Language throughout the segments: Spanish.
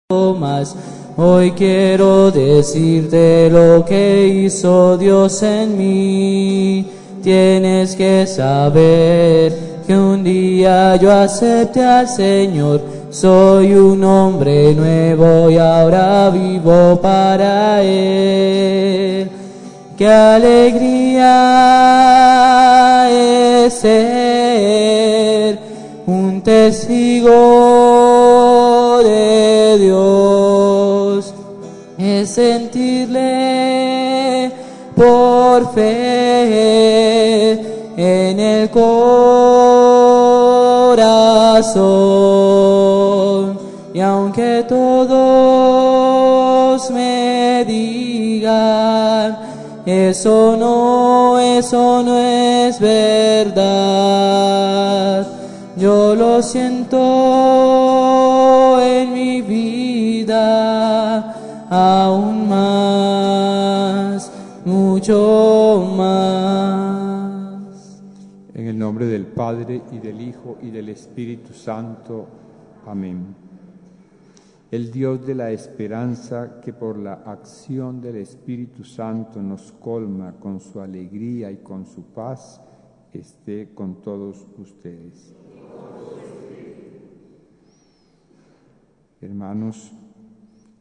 más. Hoy quiero decirte lo que hizo Dios en mí. Tienes que saber que un día yo acepté al Señor. Soy un hombre nuevo y ahora vivo para Él. ¡Qué alegría es ser un testigo de Dios! Es sentirle por fe en el corazón. Y aunque todos me digan eso no es verdad, yo lo siento en mi vida aún más, mucho más. En el nombre del Padre, y del Hijo, y del Espíritu Santo. Amén. El Dios de la esperanza, que por la acción del Espíritu Santo nos colma con su alegría y con su paz, esté con todos ustedes. Hermanos,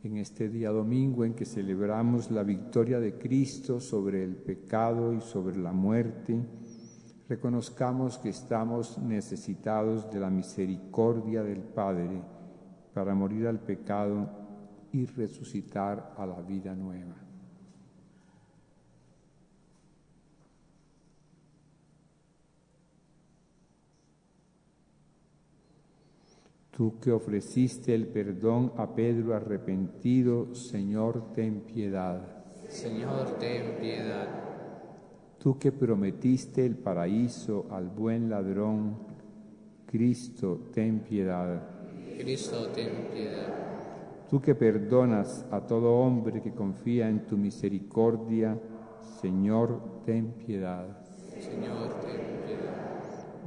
en este día domingo en que celebramos la victoria de Cristo sobre el pecado y sobre la muerte, reconozcamos que estamos necesitados de la misericordia del Padre para morir al pecado y resucitar a la vida nueva. Tú que ofreciste el perdón a Pedro arrepentido, Señor, ten piedad. Señor, ten piedad. Tú que prometiste el paraíso al buen ladrón, Cristo, ten piedad. Cristo, ten piedad. Tú que perdonas a todo hombre que confía en tu misericordia, Señor, ten piedad. Señor, ten piedad.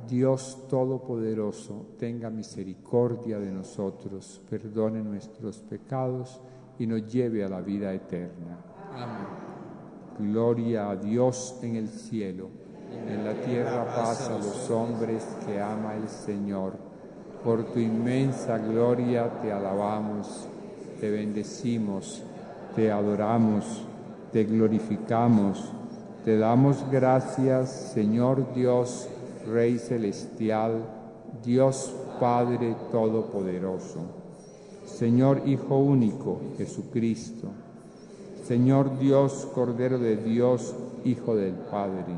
Dios Todopoderoso, tenga misericordia de nosotros, perdone nuestros pecados y nos lleve a la vida eterna. Amén. Gloria a Dios en el cielo, en la tierra paz a los hombres que ama el Señor. Por tu inmensa gloria te alabamos, te bendecimos, te adoramos, te glorificamos, te damos gracias, Señor Dios, Rey celestial, Dios Padre todopoderoso, Señor Hijo único, Jesucristo, Señor Dios, Cordero de Dios, Hijo del Padre.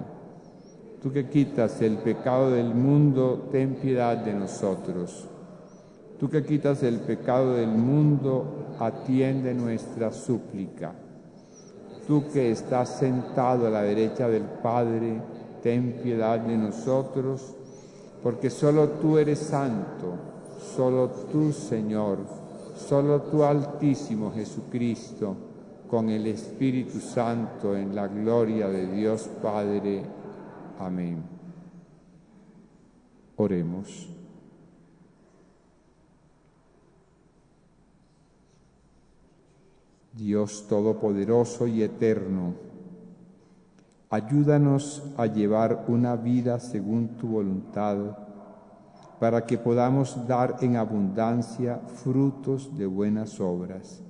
Tú que quitas el pecado del mundo, ten piedad de nosotros. Tú que quitas el pecado del mundo, atiende nuestra súplica. Tú que estás sentado a la derecha del Padre, ten piedad de nosotros, porque solo tú eres santo, solo tú, Señor, solo tú, Altísimo Jesucristo, con el Espíritu Santo, en la gloria de Dios Padre. Amén. Oremos. Dios Todopoderoso y Eterno, ayúdanos a llevar una vida según tu voluntad, para que podamos dar en abundancia frutos de buenas obras.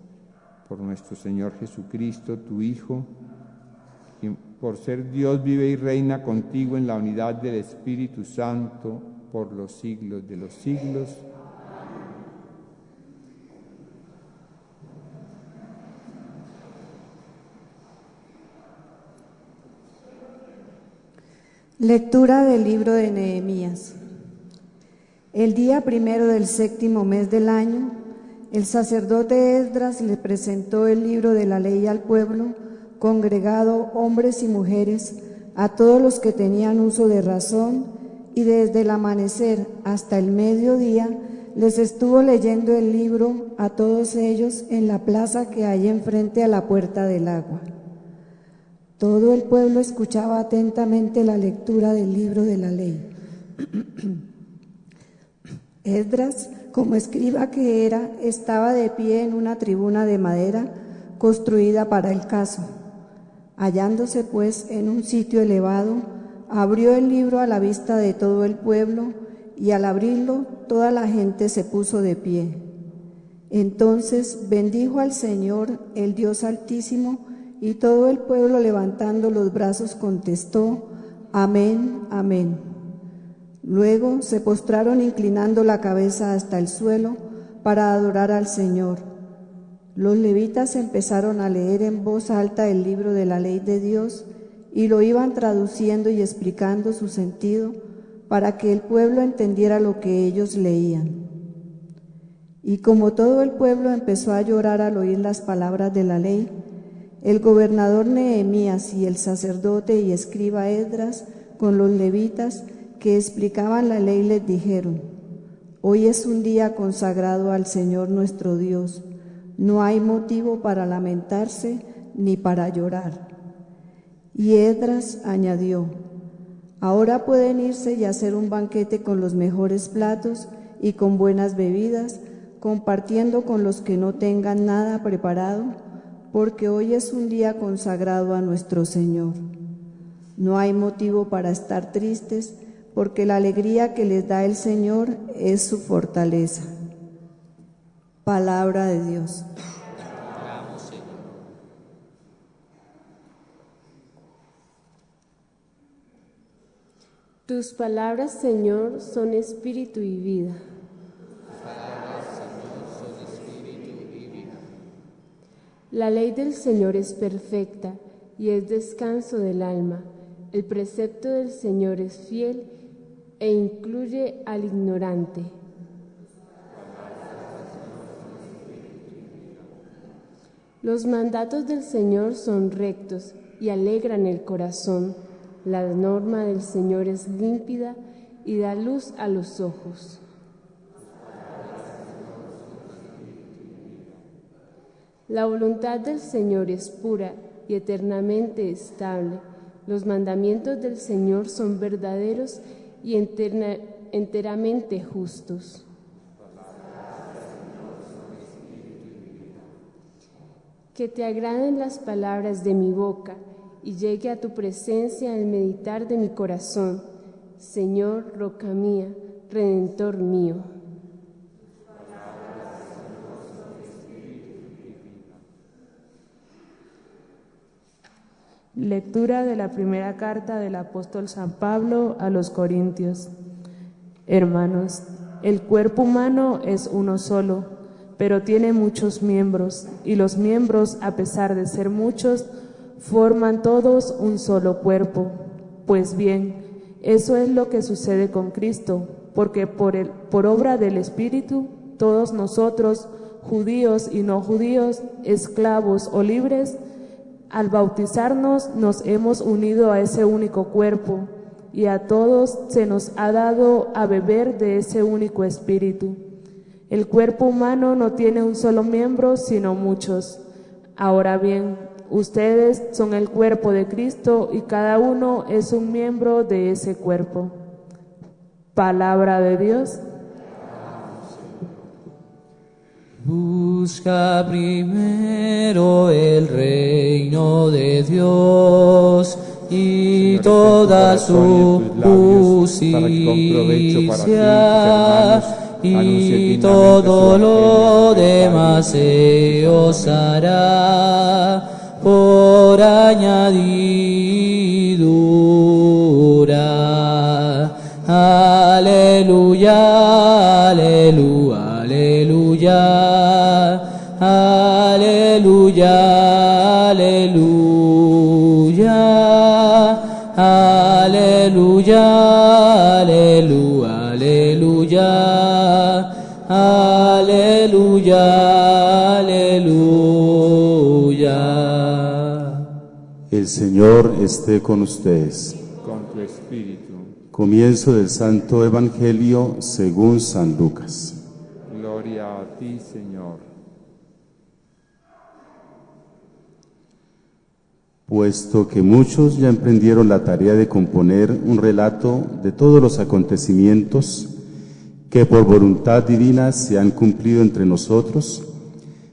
Por nuestro Señor Jesucristo, tu Hijo, quien por ser Dios vive y reina contigo en la unidad del Espíritu Santo por los siglos de los siglos. Lectura del libro de Nehemías. El día primero del 7º mes del año, el sacerdote Esdras le presentó el libro de la ley al pueblo, congregado hombres y mujeres, a todos los que tenían uso de razón, y desde el amanecer hasta el mediodía les estuvo leyendo el libro a todos ellos en la plaza que hay enfrente a la puerta del agua. Todo el pueblo escuchaba atentamente la lectura del libro de la ley. Esdras, como escriba que era, estaba de pie en una tribuna de madera construida para el caso. Hallándose pues en un sitio elevado, abrió el libro a la vista de todo el pueblo, y al abrirlo toda la gente se puso de pie. Entonces bendijo al Señor, el Dios Altísimo, y todo el pueblo levantando los brazos contestó: Amén, amén. Luego se postraron inclinando la cabeza hasta el suelo para adorar al Señor. Los levitas empezaron a leer en voz alta el libro de la ley de Dios y lo iban traduciendo y explicando su sentido para que el pueblo entendiera lo que ellos leían. Y como todo el pueblo empezó a llorar al oír las palabras de la ley, el gobernador Nehemías y el sacerdote y escriba Esdras con los levitas que explicaban la ley les dijeron: Hoy es un día consagrado al Señor nuestro Dios. No hay motivo para lamentarse ni para llorar. Y Esdras añadió: Ahora pueden irse y hacer un banquete con los mejores platos y con buenas bebidas, compartiendo con los que no tengan nada preparado, porque hoy es un día consagrado a nuestro Señor. No hay motivo para estar tristes, porque la alegría que les da el Señor es su fortaleza. Palabra de Dios. Aclamamos, Señor. Tus palabras, Señor, son espíritu y vida. Palabras, Señor, son espíritu y vida. La ley del Señor es perfecta y es descanso del alma. El precepto del Señor es fiel e incluye al ignorante. Los mandatos del Señor son rectos y alegran el corazón. La norma del Señor es límpida y da luz a los ojos. La voluntad del Señor es pura y eternamente estable. Los mandamientos del Señor son verdaderos y enteramente justos. Que te agraden las palabras de mi boca y llegue a tu presencia el meditar de mi corazón, Señor, roca mía, Redentor mío. Lectura de la primera carta del apóstol San Pablo a los Corintios. Hermanos, el cuerpo humano es uno solo, pero tiene muchos miembros, y los miembros, a pesar de ser muchos, forman todos un solo cuerpo. Pues bien, eso es lo que sucede con Cristo, porque por obra del Espíritu, todos nosotros, judíos y no judíos, esclavos o libres, al bautizarnos nos hemos unido a ese único cuerpo, y a todos se nos ha dado a beber de ese único Espíritu. El cuerpo humano no tiene un solo miembro, sino muchos. Ahora bien, ustedes son el cuerpo de Cristo y cada uno es un miembro de ese cuerpo. Palabra de Dios. Busca primero el reino de Dios y toda su justicia, y todo lo demás se os hará por añadidura. Aleluya, aleluya, aleluya, aleluya, aleluya, aleluya, aleluya, aleluya, aleluya. El Señor esté con ustedes. Con tu espíritu. Comienzo del Santo Evangelio según San Lucas. Gloria a ti, Señor. Puesto que muchos ya emprendieron la tarea de componer un relato de todos los acontecimientos que por voluntad divina se han cumplido entre nosotros,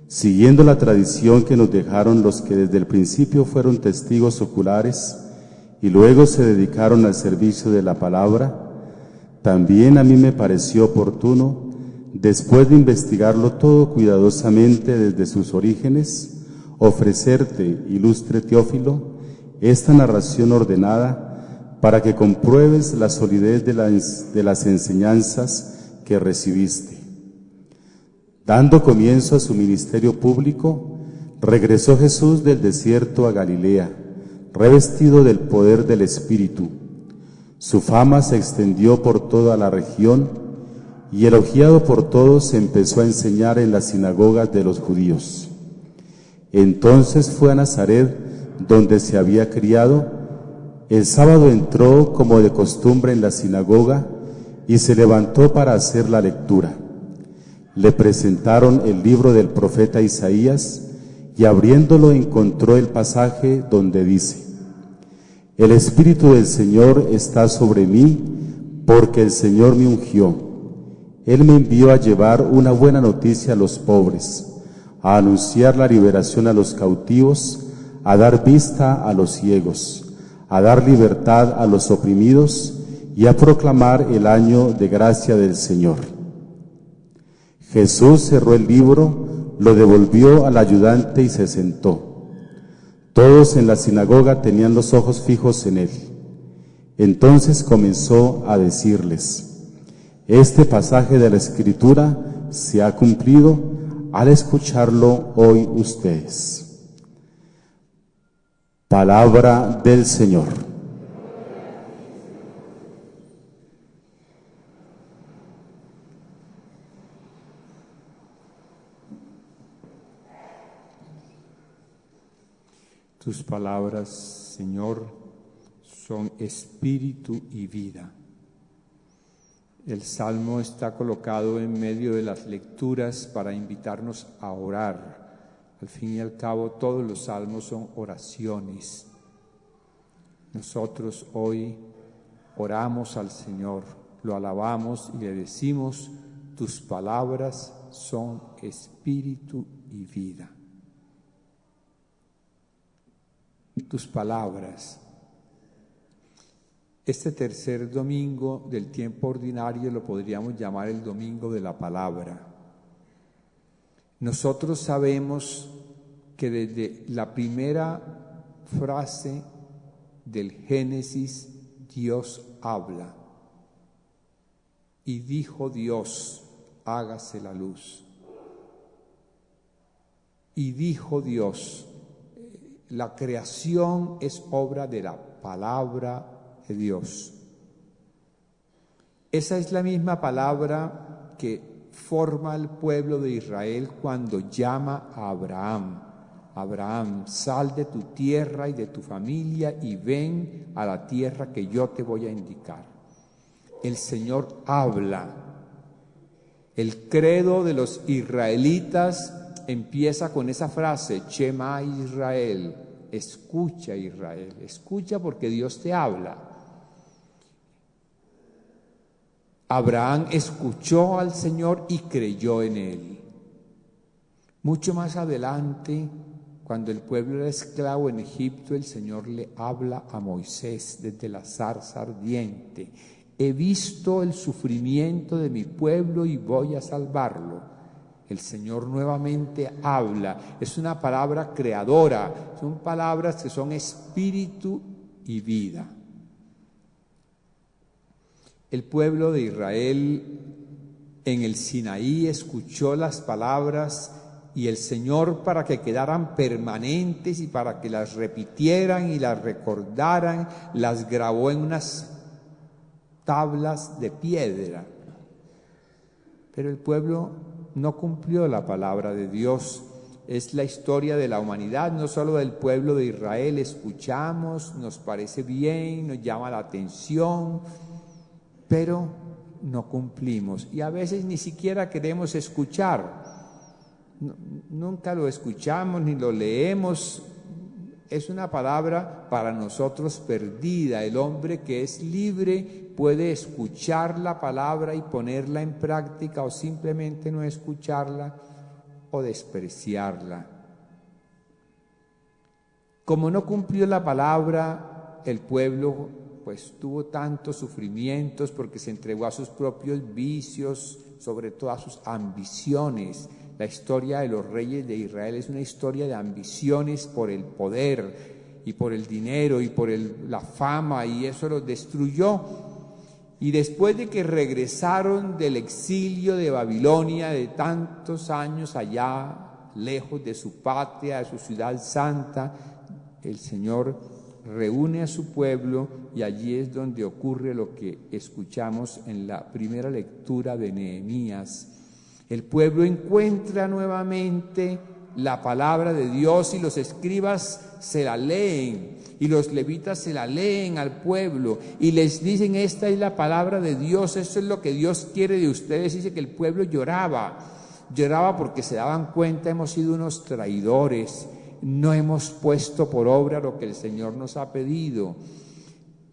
siguiendo la tradición que nos dejaron los que desde el principio fueron testigos oculares y luego se dedicaron al servicio de la palabra, también a mí me pareció oportuno, después de investigarlo todo cuidadosamente desde sus orígenes, ofrecerte, ilustre Teófilo, esta narración ordenada para que compruebes la solidez de las enseñanzas que recibiste. Dando comienzo a su ministerio público, regresó Jesús del desierto a Galilea, revestido del poder del Espíritu. Su fama se extendió por toda la región y, elogiado por todos, empezó a enseñar en las sinagogas de los judíos. Entonces fue a Nazaret, donde se había criado. El sábado entró, como de costumbre, en la sinagoga y se levantó para hacer la lectura. Le presentaron el libro del profeta Isaías y abriéndolo encontró el pasaje donde dice: El Espíritu del Señor está sobre mí, porque el Señor me ungió. Él me envió a llevar una buena noticia a los pobres, a anunciar la liberación a los cautivos, a dar vista a los ciegos, a dar libertad a los oprimidos y a proclamar el año de gracia del Señor. Jesús cerró el libro, lo devolvió al ayudante y se sentó. Todos en la sinagoga tenían los ojos fijos en él. Entonces comenzó a decirles: Este pasaje de la Escritura se ha cumplido al escucharlo hoy ustedes. Palabra del Señor. Tus palabras, Señor, son espíritu y vida. El Salmo está colocado en medio de las lecturas para invitarnos a orar. Al fin y al cabo, todos los salmos son oraciones. Nosotros hoy oramos al Señor, lo alabamos y le decimos: tus palabras son espíritu y vida. Tus palabras. Este tercer domingo del tiempo ordinario lo podríamos llamar el domingo de la palabra. Nosotros sabemos que desde la primera frase del Génesis Dios habla. Y dijo Dios: hágase la luz. Y dijo Dios. La creación es obra de la palabra de Dios. Esa es la misma palabra que forma el pueblo de Israel cuando llama a Abraham. Abraham, sal de tu tierra y de tu familia y ven a la tierra que yo te voy a indicar. El Señor habla. El credo de los israelitas empieza con esa frase: Shema Israel, escucha Israel, escucha porque Dios te habla. Abraham escuchó al Señor y creyó en Él. Mucho más adelante, cuando el pueblo era esclavo en Egipto, el Señor le habla a Moisés desde la zarza ardiente: he visto el sufrimiento de mi pueblo y voy a salvarlo. El Señor nuevamente habla. Es una palabra creadora. Son palabras que son espíritu y vida. El pueblo de Israel en el Sinaí escuchó las palabras y el Señor, para que quedaran permanentes y para que las repitieran y las recordaran, las grabó en unas tablas de piedra. Pero el pueblo no cumplió la palabra de Dios. Es la historia de la humanidad, no solo del pueblo de Israel. Escuchamos, nos parece bien, nos llama la atención, pero no cumplimos. Y a veces ni siquiera queremos escuchar. Nunca lo escuchamos ni lo leemos. es una palabra para nosotros perdida. El hombre que es libre puede escuchar la palabra y ponerla en práctica, o simplemente no escucharla o despreciarla. Como no cumplió la palabra, el pueblo pues tuvo tantos sufrimientos porque se entregó a sus propios vicios, sobre todo a sus ambiciones. La historia de los reyes de Israel es una historia de ambiciones por el poder y por el dinero y por la fama, y eso los destruyó. Y después de que regresaron del exilio de Babilonia de tantos años allá, lejos de su patria, de su ciudad santa, el Señor reúne a su pueblo, y allí es donde ocurre lo que escuchamos en la primera lectura de Nehemías. El pueblo encuentra nuevamente la palabra de Dios, y los escribas se la leen, y los levitas se la leen al pueblo, y les dicen: esta es la palabra de Dios, esto es lo que Dios quiere de ustedes. Dice que el pueblo lloraba porque se daban cuenta: hemos sido unos traidores, no hemos puesto por obra lo que el Señor nos ha pedido.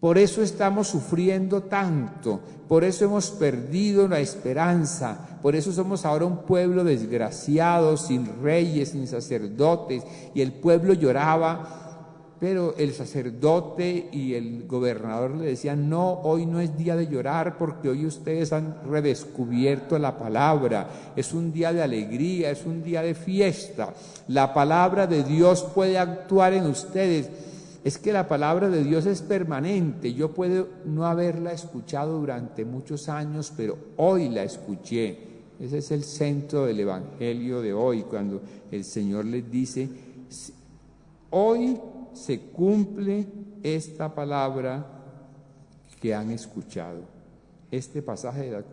Por eso estamos sufriendo tanto, por eso hemos perdido la esperanza, por eso somos ahora un pueblo desgraciado, sin reyes, sin sacerdotes. Y el pueblo lloraba, pero el sacerdote y el gobernador le decían: no, hoy no es día de llorar, porque hoy ustedes han redescubierto la palabra, es un día de alegría, es un día de fiesta. La palabra de Dios puede actuar en ustedes. Es que la palabra de Dios es permanente. Yo puedo no haberla escuchado durante muchos años, pero hoy la escuché. Ese es el centro del Evangelio de hoy, cuando el Señor les dice: hoy se cumple esta palabra que han escuchado. Este pasaje de la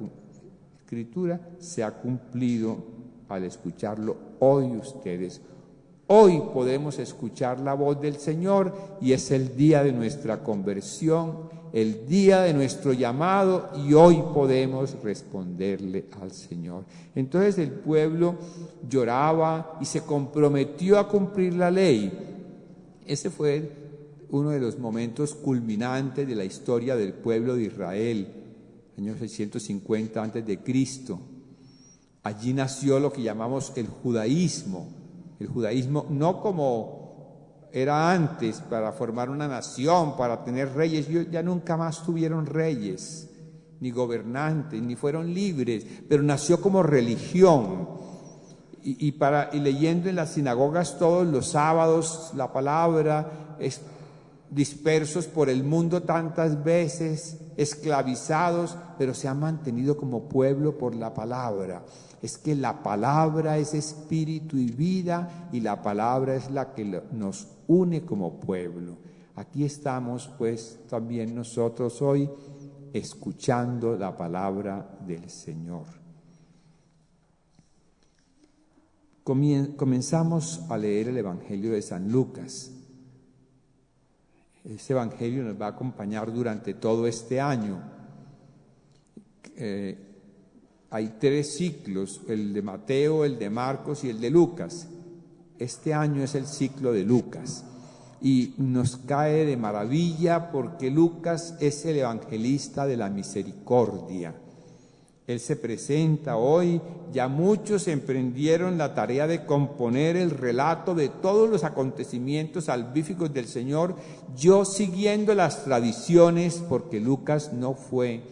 Escritura se ha cumplido al escucharlo hoy ustedes. Hoy podemos escuchar la voz del Señor, y es el día de nuestra conversión, el día de nuestro llamado, y hoy podemos responderle al Señor. Entonces el pueblo lloraba y se comprometió a cumplir la ley. Ese fue uno de los momentos culminantes de la historia del pueblo de Israel, año 650 a.C. Allí nació lo que llamamos el judaísmo. El judaísmo no como era antes, para formar una nación, para tener reyes. Ya nunca más tuvieron reyes, ni gobernantes, ni fueron libres, pero nació como religión. Y leyendo en las sinagogas todos los sábados la palabra, dispersos por el mundo tantas veces, esclavizados, pero se han mantenido como pueblo por la palabra. Es que la palabra es espíritu y vida, y la palabra es la que nos une como pueblo. Aquí estamos pues también nosotros hoy escuchando la palabra del Señor. Comenzamos a leer el Evangelio de San Lucas. Este Evangelio nos va a acompañar durante todo este año. Hay 3 ciclos: el de Mateo, el de Marcos y el de Lucas. Este año es el ciclo de Lucas, y nos cae de maravilla porque Lucas es el evangelista de la misericordia. Él se presenta hoy. Ya muchos emprendieron la tarea de componer el relato de todos los acontecimientos salvíficos del Señor, yo siguiendo las tradiciones, porque Lucas no fue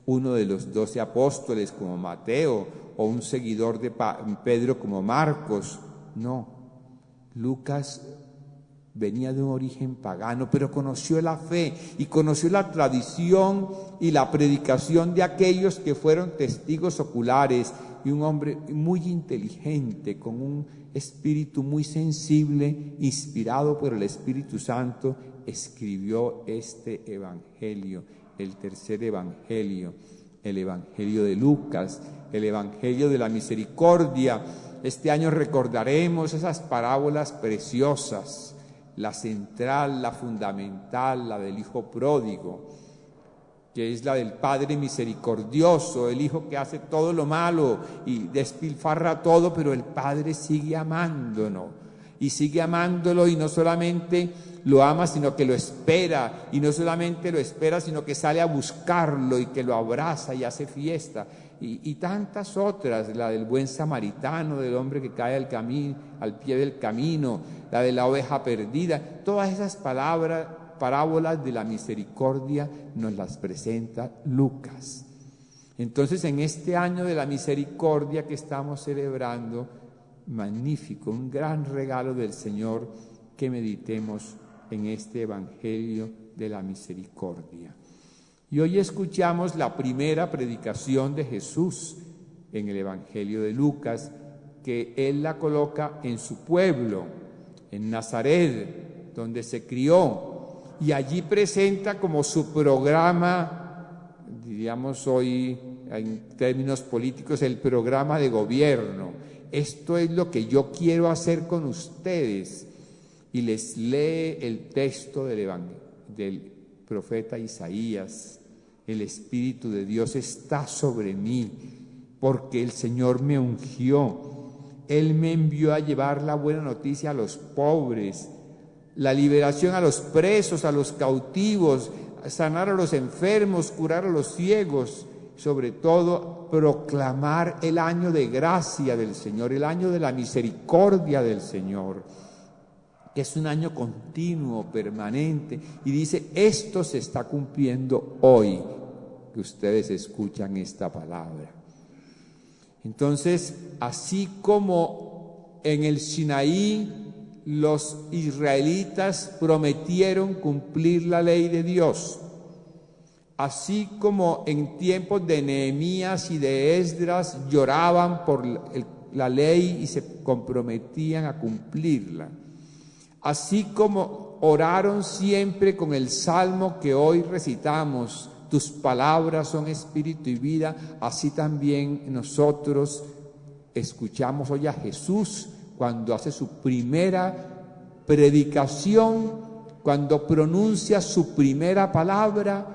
uno de los 12 apóstoles como Mateo, o un seguidor de Pedro como Marcos. No, Lucas venía de un origen pagano, pero conoció la fe y conoció la tradición y la predicación de aquellos que fueron testigos oculares, y un hombre muy inteligente, con un espíritu muy sensible, inspirado por el Espíritu Santo, escribió este evangelio, el tercer evangelio, el evangelio de Lucas, el evangelio de la misericordia. Este año recordaremos esas parábolas preciosas, la central, la fundamental, la del hijo pródigo, que es la del padre misericordioso, el hijo que hace todo lo malo y despilfarra todo, pero el padre sigue amándonos. y sigue amándolo, y no solamente lo ama, sino que lo espera, y no solamente lo espera, sino que sale a buscarlo y que lo abraza y hace fiesta, y tantas otras, la del buen samaritano, del hombre que cae al pie del camino, la de la oveja perdida. Todas esas parábolas de la misericordia nos las presenta Lucas. Entonces, en este año de la misericordia que estamos celebrando, magnífico, un gran regalo del Señor, que meditemos en este Evangelio de la misericordia. Y hoy escuchamos la primera predicación de Jesús en el Evangelio de Lucas, que Él la coloca en su pueblo, en Nazaret, donde se crió, y allí presenta como su programa, diríamos hoy en términos políticos, el programa de gobierno. Esto es lo que yo quiero hacer con ustedes. Y les lee el texto del profeta Isaías. El Espíritu de Dios está sobre mí, porque el Señor me ungió. Él me envió a llevar la buena noticia a los pobres, la liberación a los presos, a los cautivos, a sanar a los enfermos, curar a los ciegos, sobre todo proclamar el año de gracia del Señor, el año de la misericordia del Señor, que es un año continuo, permanente, y dice, esto se está cumpliendo hoy, que ustedes escuchan esta palabra. Entonces, así como en el Sinaí los israelitas prometieron cumplir la ley de Dios, así como en tiempos de Nehemías y de Esdras lloraban por la ley y se comprometían a cumplirla, así como oraron siempre con el salmo que hoy recitamos, tus palabras son espíritu y vida, así también nosotros escuchamos hoy a Jesús cuando hace su primera predicación, cuando pronuncia su primera palabra,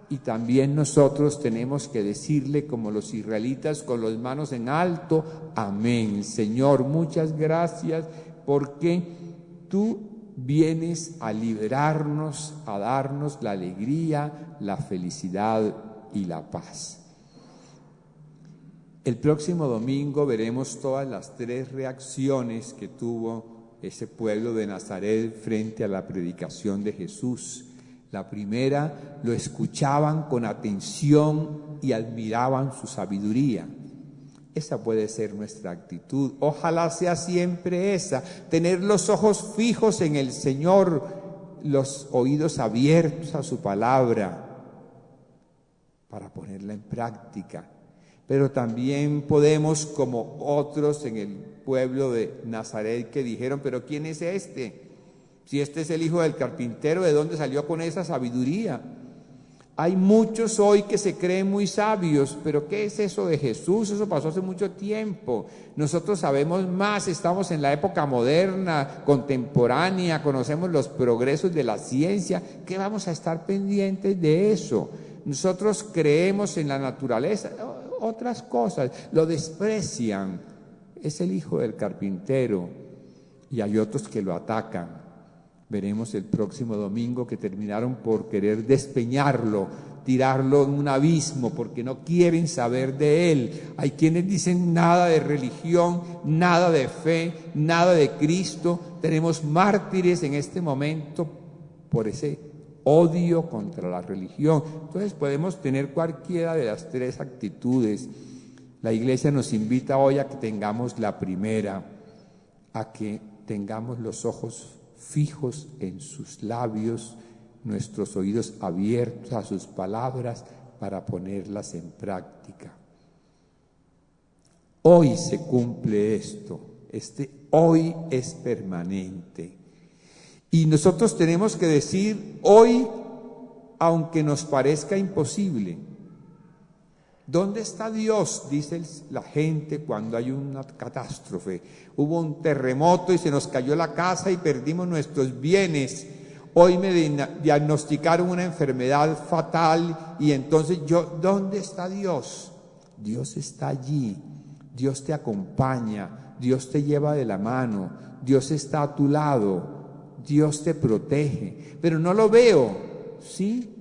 y también nosotros tenemos que decirle como los israelitas con las manos en alto, amén. Señor, muchas gracias porque tú vienes a liberarnos, a darnos la alegría, la felicidad y la paz. El próximo domingo veremos todas las tres reacciones que tuvo ese pueblo de Nazaret frente a la predicación de Jesús. La primera, lo escuchaban con atención y admiraban su sabiduría. Esa puede ser nuestra actitud. Ojalá sea siempre esa, tener los ojos fijos en el Señor, los oídos abiertos a su palabra para ponerla en práctica. Pero también podemos, como otros en el pueblo de Nazaret que dijeron, pero ¿quién es este? Si este es el hijo del carpintero, ¿de dónde salió con esa sabiduría? Hay muchos hoy que se creen muy sabios, pero ¿qué es eso de Jesús? Eso pasó hace mucho tiempo. Nosotros sabemos más, estamos en la época moderna, contemporánea, conocemos los progresos de la ciencia. ¿Qué vamos a estar pendientes de eso? Nosotros creemos en la naturaleza, otras cosas, lo desprecian. Es el hijo del carpintero y hay otros que lo atacan. Veremos el próximo domingo que terminaron por querer despeñarlo, tirarlo en un abismo porque no quieren saber de él. Hay quienes dicen nada de religión, nada de fe, nada de Cristo. Tenemos mártires en este momento por ese odio contra la religión. Entonces podemos tener cualquiera de las tres actitudes. La Iglesia nos invita hoy a que tengamos la primera, a que tengamos los ojos fijos en sus labios, nuestros oídos abiertos a sus palabras para ponerlas en práctica. Hoy se cumple esto, hoy es permanente. Y nosotros tenemos que decir hoy, aunque nos parezca imposible. ¿Dónde está Dios? Dice la gente cuando hay una catástrofe. Hubo un terremoto y se nos cayó la casa y perdimos nuestros bienes. Hoy me diagnosticaron una enfermedad fatal y entonces ¿dónde está Dios? Dios está allí, Dios te acompaña, Dios te lleva de la mano, Dios está a tu lado, Dios te protege, pero no lo veo, ¿sí?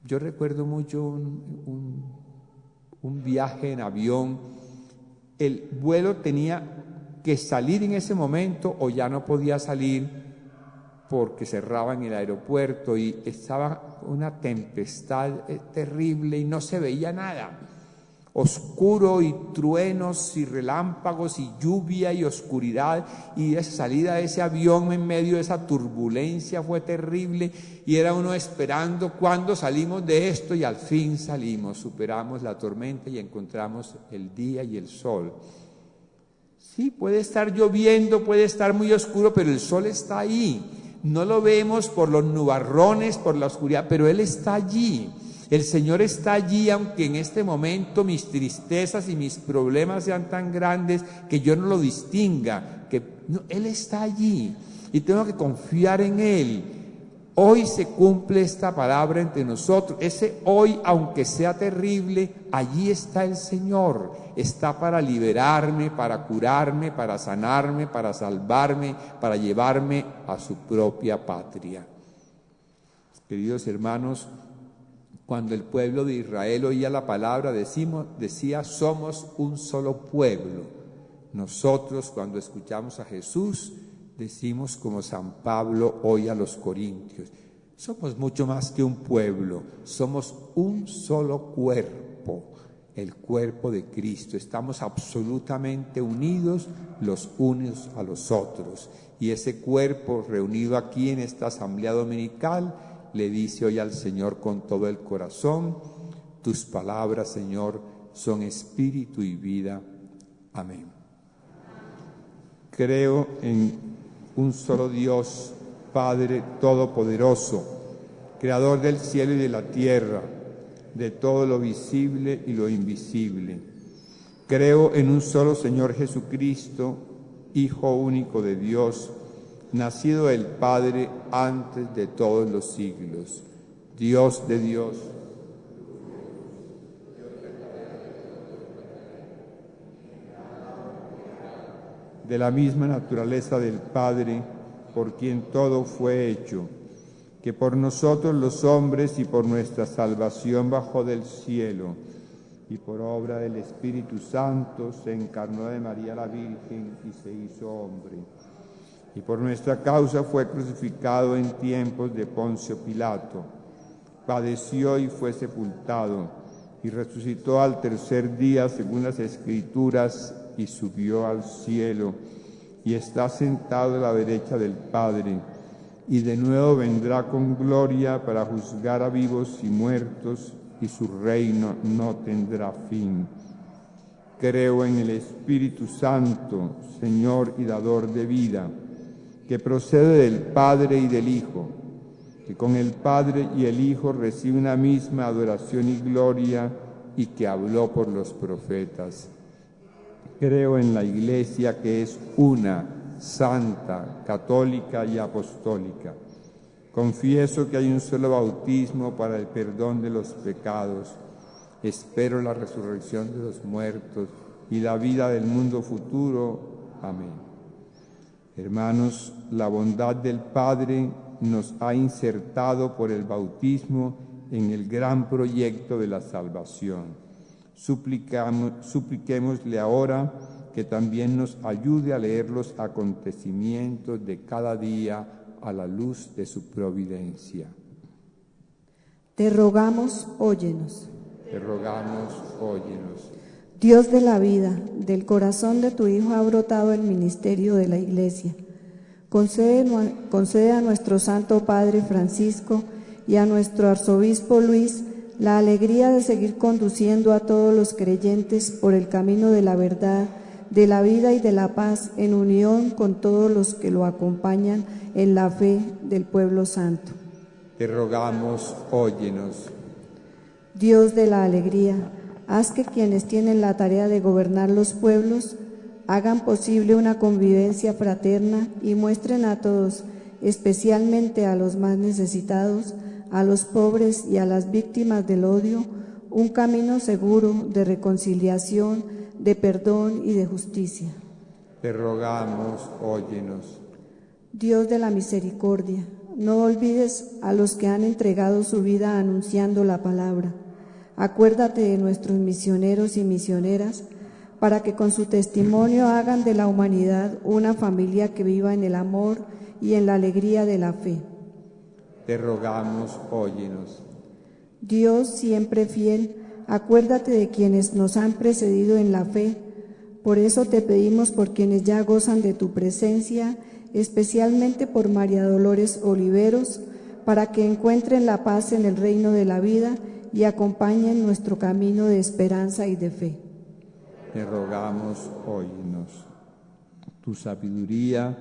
Yo recuerdo mucho un viaje en avión. El vuelo tenía que salir en ese momento o ya no podía salir porque cerraban el aeropuerto y estaba una tempestad terrible y no se veía nada. Oscuro y truenos y relámpagos y lluvia y oscuridad, y esa salida de ese avión en medio de esa turbulencia fue terrible y era uno esperando cuándo salimos de esto, y al fin salimos, superamos la tormenta y encontramos el día y el sol. Sí, puede estar lloviendo, puede estar muy oscuro, pero el sol está ahí. No lo vemos por los nubarrones, por la oscuridad, pero Él está allí. El Señor está allí, aunque en este momento mis tristezas y mis problemas sean tan grandes que yo no lo distinga, Él está allí y tengo que confiar en Él. Hoy se cumple esta palabra entre nosotros. Ese hoy, aunque sea terrible, allí está el Señor. Está para liberarme, para curarme, para sanarme, para salvarme, para llevarme a su propia patria. Queridos hermanos, cuando el pueblo de Israel oía la palabra, decía, somos un solo pueblo. Nosotros, cuando escuchamos a Jesús, decimos como San Pablo hoy a los Corintios, somos mucho más que un pueblo, somos un solo cuerpo, el cuerpo de Cristo. Estamos absolutamente unidos los unos a los otros. Y ese cuerpo reunido aquí en esta asamblea dominical le dice hoy al Señor con todo el corazón, tus palabras, Señor, son espíritu y vida. Amén. Creo en un solo Dios, Padre Todopoderoso, Creador del cielo y de la tierra, de todo lo visible y lo invisible. Creo en un solo Señor Jesucristo, Hijo único de Dios, nacido del Padre antes de todos los siglos, Dios de Dios, de la misma naturaleza del Padre, por quien todo fue hecho, que por nosotros los hombres y por nuestra salvación bajó del cielo, y por obra del Espíritu Santo se encarnó de María la Virgen y se hizo hombre. Y por nuestra causa fue crucificado en tiempos de Poncio Pilato, padeció y fue sepultado, y resucitó al tercer día según las Escrituras, y subió al cielo, y está sentado a la derecha del Padre, y de nuevo vendrá con gloria para juzgar a vivos y muertos, y su reino no tendrá fin. Creo en el Espíritu Santo, Señor y dador de vida, que procede del Padre y del Hijo, que con el Padre y el Hijo recibe una misma adoración y gloria, y que habló por los profetas. Creo en la Iglesia, que es una, santa, católica y apostólica. Confieso que hay un solo bautismo para el perdón de los pecados. Espero la resurrección de los muertos y la vida del mundo futuro. Amén. Hermanos, la bondad del Padre nos ha insertado por el bautismo en el gran proyecto de la salvación. Supliquémosle ahora que también nos ayude a leer los acontecimientos de cada día a la luz de su providencia. Te rogamos, óyenos. Te rogamos, óyenos. Dios de la vida, del corazón de tu Hijo ha brotado el ministerio de la Iglesia. Concede a nuestro Santo Padre Francisco y a nuestro Arzobispo Luis la alegría de seguir conduciendo a todos los creyentes por el camino de la verdad, de la vida y de la paz, en unión con todos los que lo acompañan en la fe del pueblo santo. Te rogamos, óyenos. Dios de la alegría, haz que quienes tienen la tarea de gobernar los pueblos hagan posible una convivencia fraterna y muestren a todos, especialmente a los más necesitados, a los pobres y a las víctimas del odio, un camino seguro de reconciliación, de perdón y de justicia. Te rogamos, óyenos. Dios de la misericordia, no olvides a los que han entregado su vida anunciando la palabra. Acuérdate de nuestros misioneros y misioneras, para que con su testimonio hagan de la humanidad una familia que viva en el amor y en la alegría de la fe. Te rogamos, óyenos. Dios siempre fiel, acuérdate de quienes nos han precedido en la fe. Por eso te pedimos por quienes ya gozan de tu presencia, especialmente por María Dolores Oliveros, para que encuentren la paz en el reino de la vida y acompañen nuestro camino de esperanza y de fe. Te rogamos, óyenos. Tu sabiduría,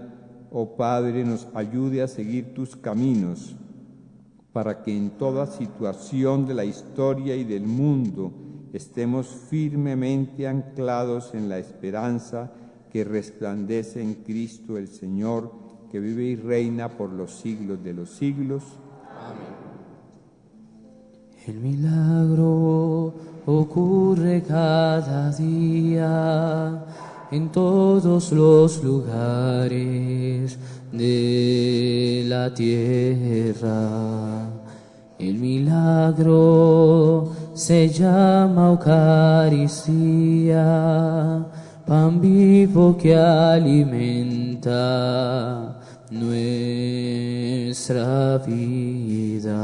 oh Padre, nos ayude a seguir tus caminos, para que en toda situación de la historia y del mundo estemos firmemente anclados en la esperanza que resplandece en Cristo el Señor, que vive y reina por los siglos de los siglos. El milagro ocurre cada día en todos los lugares de la tierra. El milagro se llama Eucaristía, pan vivo que alimenta nuestra vida.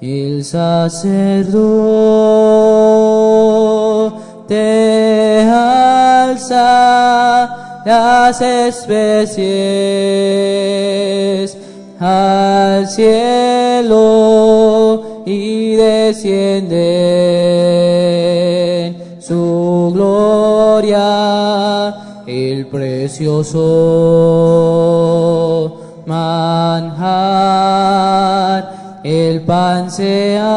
El sacerdote alza las especies al cielo y desciende su gloria, el precioso manjar, el pan se hace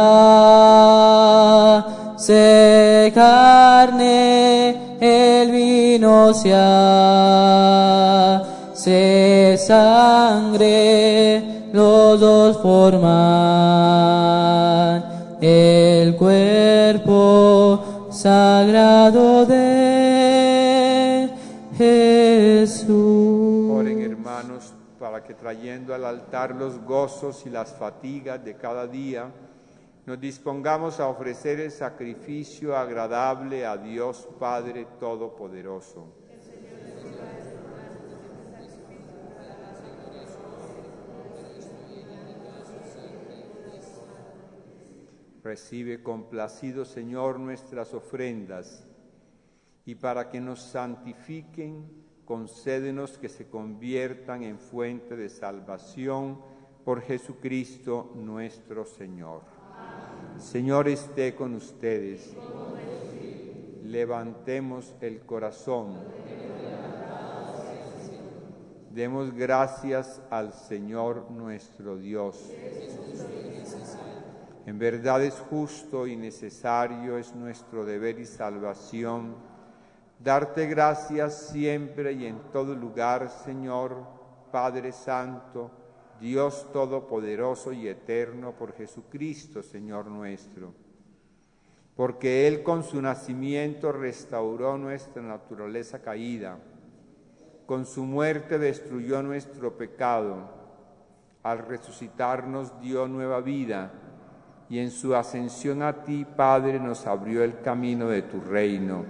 carne, el vino se hace sangre, los dos forman el cuerpo sagrado de Jesús. Oren, hermanos, para que trayendo al altar los gozos y las fatigas de cada día, nos dispongamos a ofrecer el sacrificio agradable a Dios Padre Todopoderoso. Recibe complacido, Señor, nuestras ofrendas, y para que nos santifiquen, concédenos que se conviertan en fuente de salvación por Jesucristo nuestro Señor. Amén. Señor, esté con ustedes. Levantemos el corazón. Demos gracias al Señor nuestro Dios. En verdad es justo y necesario, es nuestro deber y salvación, darte gracias siempre y en todo lugar, Señor, Padre Santo, Dios Todopoderoso y Eterno, por Jesucristo, Señor nuestro. Porque Él con su nacimiento restauró nuestra naturaleza caída, con su muerte destruyó nuestro pecado, al resucitarnos dio nueva vida, y en su ascensión a ti, Padre, nos abrió el camino de tu reino.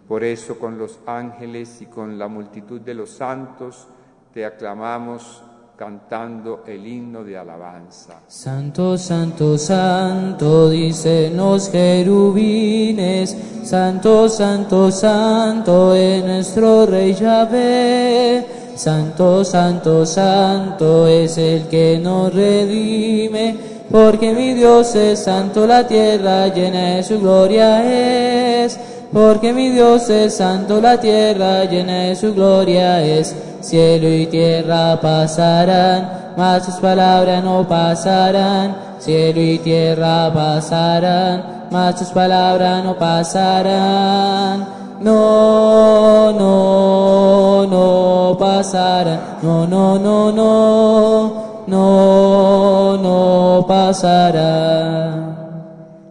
Por eso, con los ángeles y con la multitud de los santos, te aclamamos cantando el himno de alabanza. Santo, santo, santo, dicen los querubines, santo, santo, santo es nuestro Rey Yahvé. Santo, santo, santo es el que nos redime, porque mi Dios es santo, la tierra llena de su gloria es. Porque mi Dios es santo, la tierra llena de su gloria es. Cielo y tierra pasarán, mas sus palabras no pasarán. Cielo y tierra pasarán, mas sus palabras no pasarán. No, no, no pasarán. No, no, no, no, no, no pasarán.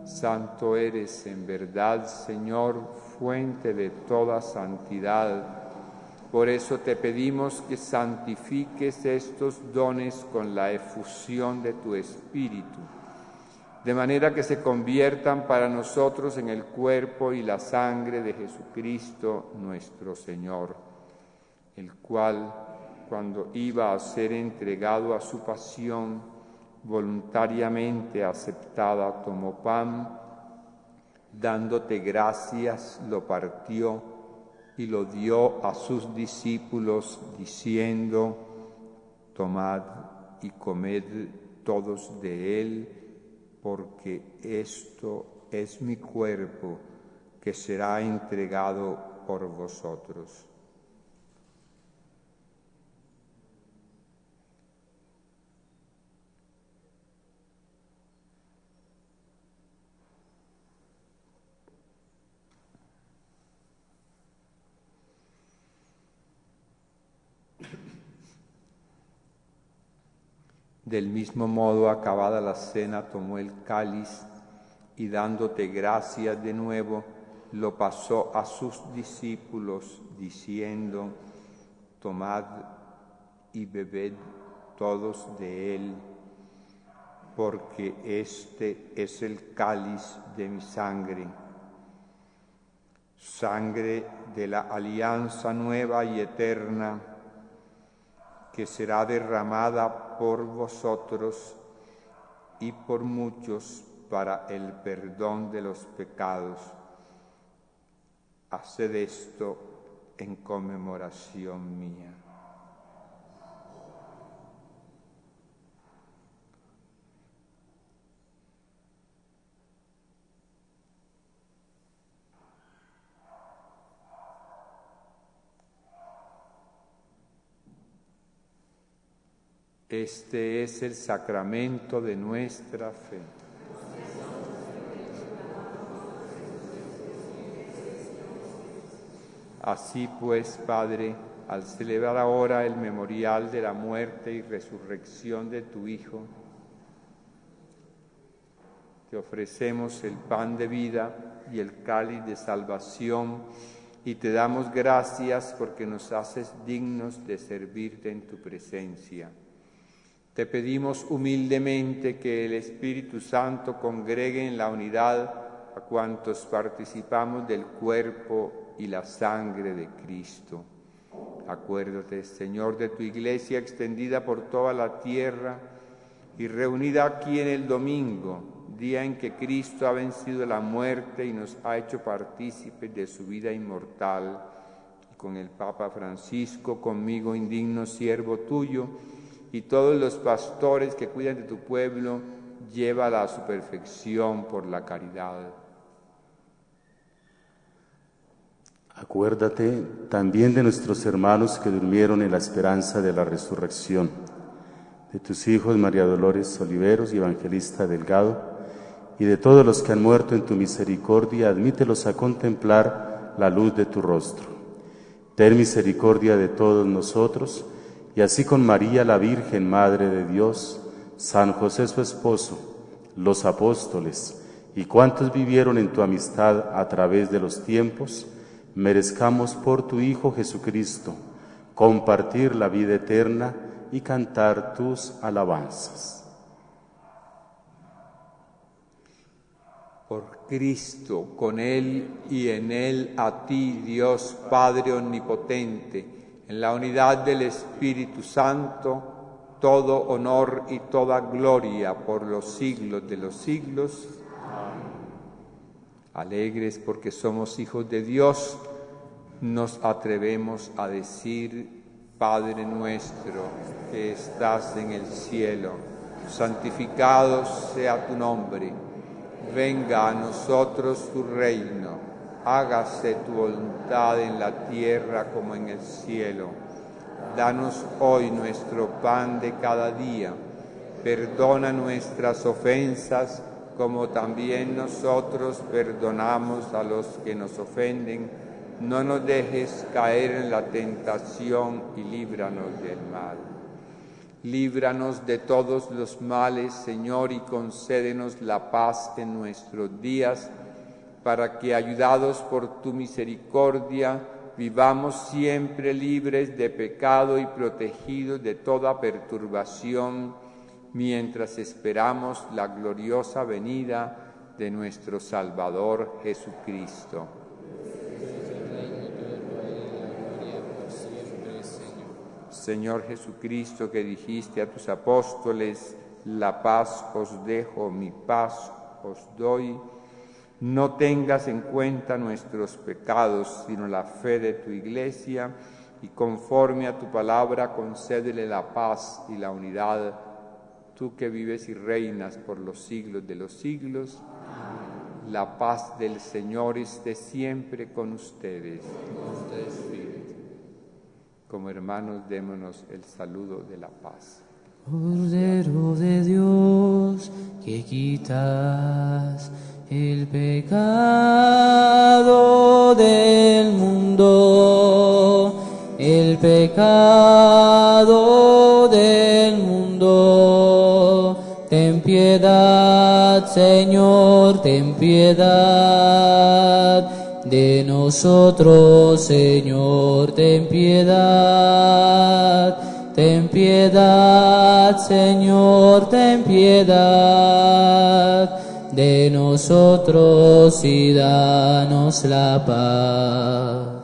Santo eres en verdad, Señor, fuente de toda santidad. Por eso te pedimos que santifiques estos dones con la efusión de tu Espíritu, de manera que se conviertan para nosotros en el cuerpo y la sangre de Jesucristo nuestro Señor, el cual, cuando iba a ser entregado a su pasión, voluntariamente aceptada, tomó pan, dándote gracias, lo partió y lo dio a sus discípulos, diciendo: tomad y comed todos de él, porque esto es mi cuerpo que será entregado por vosotros. Del mismo modo, acabada la cena, tomó el cáliz y, dándote gracias de nuevo, lo pasó a sus discípulos, diciendo: tomad y bebed todos de él, porque este es el cáliz de mi sangre, sangre de la alianza nueva y eterna, que será derramada por vosotros y por muchos para el perdón de los pecados. Haced esto en conmemoración mía. Este es el sacramento de nuestra fe. Así pues, Padre, al celebrar ahora el memorial de la muerte y resurrección de tu Hijo, te ofrecemos el pan de vida y el cáliz de salvación, y te damos gracias porque nos haces dignos de servirte en tu presencia. Te pedimos humildemente que el Espíritu Santo congregue en la unidad a cuantos participamos del cuerpo y la sangre de Cristo. Acuérdate, Señor, de tu Iglesia extendida por toda la tierra y reunida aquí en el domingo, día en que Cristo ha vencido la muerte y nos ha hecho partícipes de su vida inmortal. Y con el Papa Francisco, conmigo, indigno siervo tuyo, y todos los pastores que cuidan de tu pueblo, llévala a su perfección por la caridad. Acuérdate también de nuestros hermanos que durmieron en la esperanza de la resurrección, de tus hijos María Dolores Oliveros y Evangelista Delgado, y de todos los que han muerto en tu misericordia, admítelos a contemplar la luz de tu rostro. Ten misericordia de todos nosotros, y así con María, la Virgen Madre de Dios, San José su esposo, los apóstoles y cuantos vivieron en tu amistad a través de los tiempos, merezcamos por tu Hijo Jesucristo compartir la vida eterna y cantar tus alabanzas. Por Cristo, con Él y en Él, a ti, Dios Padre Omnipotente, en la unidad del Espíritu Santo, todo honor y toda gloria por los siglos de los siglos. Amén. Alegres porque somos hijos de Dios, nos atrevemos a decir: Padre nuestro que estás en el cielo, santificado sea tu nombre. Venga a nosotros tu reino. Hágase tu voluntad en la tierra como en el cielo. Danos hoy nuestro pan de cada día. Perdona nuestras ofensas, como también nosotros perdonamos a los que nos ofenden. No nos dejes caer en la tentación y líbranos del mal. Líbranos de todos los males, Señor, y concédenos la paz en nuestros días, para que, ayudados por tu misericordia, vivamos siempre libres de pecado y protegidos de toda perturbación, mientras esperamos la gloriosa venida de nuestro Salvador Jesucristo. Señor Jesucristo, que dijiste a tus apóstoles, la paz os dejo, mi paz os doy, no tengas en cuenta nuestros pecados, sino la fe de tu Iglesia, y conforme a tu palabra concédele la paz y la unidad, tú que vives y reinas por los siglos de los siglos. La paz del Señor esté siempre con ustedes. Como hermanos, démonos el saludo de la paz. Cordero de Dios, que quitas el pecado del mundo, el pecado del mundo. Ten piedad, Señor, ten piedad de nosotros, Señor, ten piedad. Ten piedad, Señor, ten piedad de nosotros y danos la paz.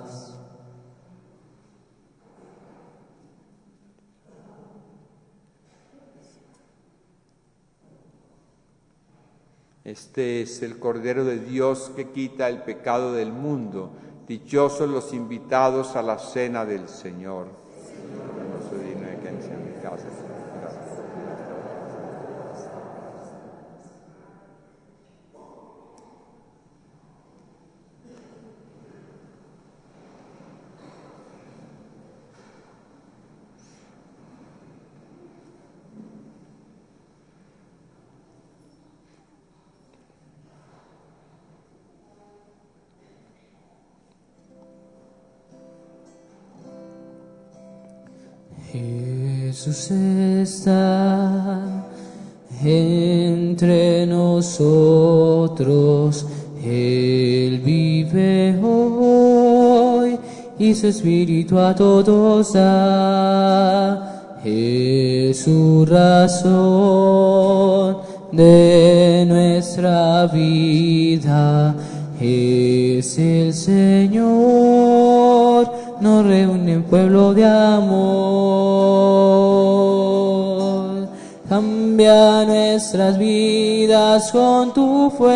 Este es el Cordero de Dios que quita el pecado del mundo. Dichosos los invitados a la cena del Señor. No soy digno de que entre en mi casa. Jesús está entre nosotros, Él vive hoy y su Espíritu a todos da. Es su razón de nuestra vida, es el Señor, nos reúne en pueblo de amor. Cambia nuestras vidas con tu fuerza,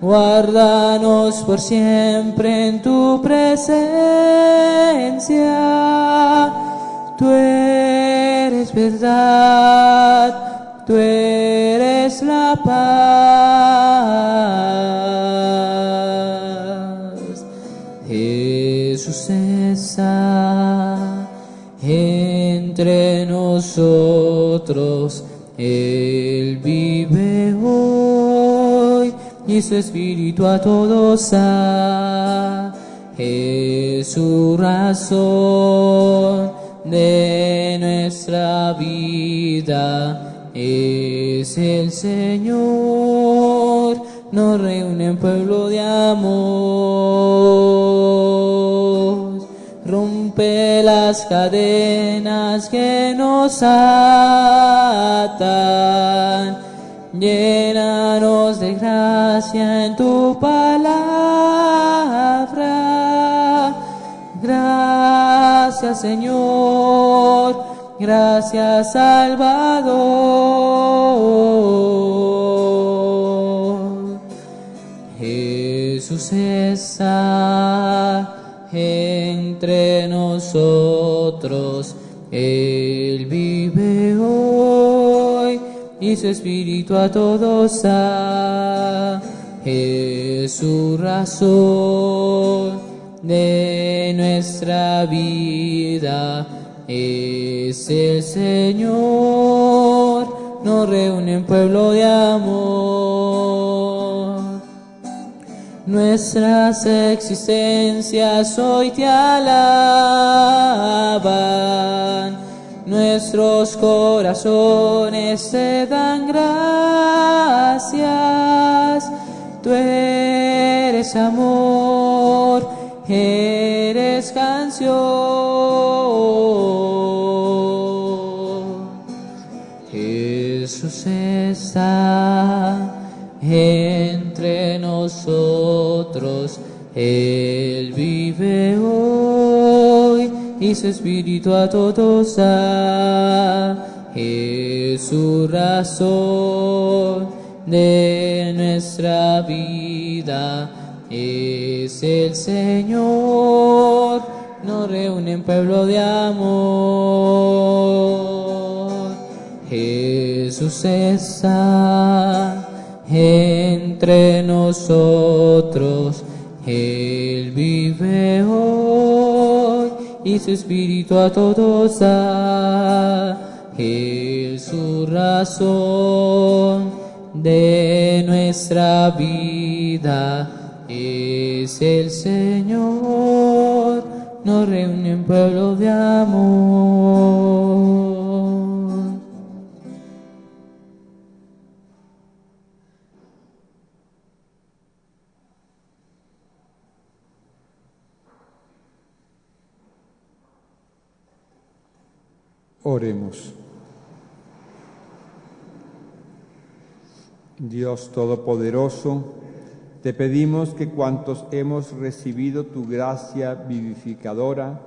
guárdanos por siempre en tu presencia. Tú eres verdad, tú eres la paz. Jesús está entre nosotros, Él vive hoy y su Espíritu a todos da. Es su razón de nuestra vida, es el Señor, nos reúne en pueblo de amor. Rompe las cadenas que nos atan, llénanos de gracia en tu palabra. Gracias, Señor, gracias, Salvador. Jesús está entre nosotros, Él vive hoy y su Espíritu a todos da. Es su razón de nuestra vida, es el Señor, nos reúne en pueblo de amor. Nuestras existencias hoy te alaban, nuestros corazones te dan gracias. Tú eres amor, eres canción. Jesús está entre nosotros, Él vive hoy y su espíritu a todos da. Es su razón de nuestra vida, es el Señor, nos reúne en pueblo de amor. Jesús está entre nosotros, Él vive hoy y su espíritu a todos da. Él su razón de nuestra vida, es el Señor, nos reúne en pueblo de amor. Oremos. Dios Todopoderoso, te pedimos que cuantos hemos recibido tu gracia vivificadora,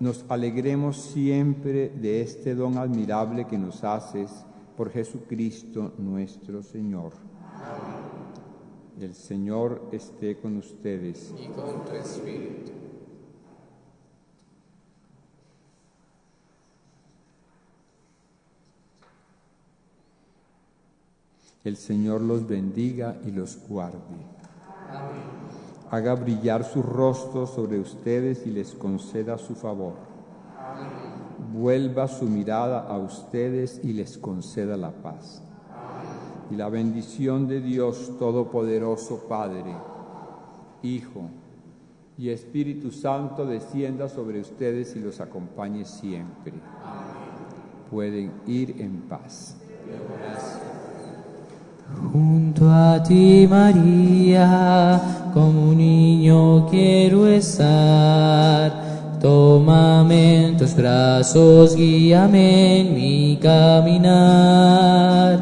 nos alegremos siempre de este don admirable que nos haces por Jesucristo nuestro Señor. Amén. El Señor esté con ustedes. Y con tu espíritu. El Señor los bendiga y los guarde. Amén. Haga brillar su rostro sobre ustedes y les conceda su favor. Amén. Vuelva su mirada a ustedes y les conceda la paz. Amén. Y la bendición de Dios Todopoderoso, Padre, Hijo y Espíritu Santo descienda sobre ustedes y los acompañe siempre. Amén. Pueden ir en paz. Gracias. Junto a ti, María, como un niño quiero estar. Tómame en tus brazos, guíame en mi caminar.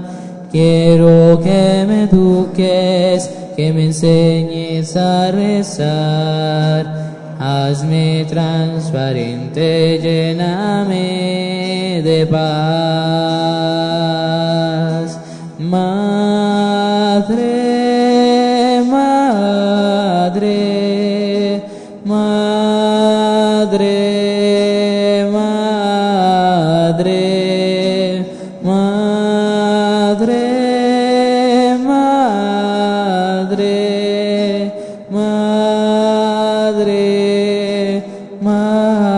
Quiero que me eduques, que me enseñes a rezar. Hazme transparente, lléname de paz. Madre, madre, madre, madre, madre, madre, madre, madre.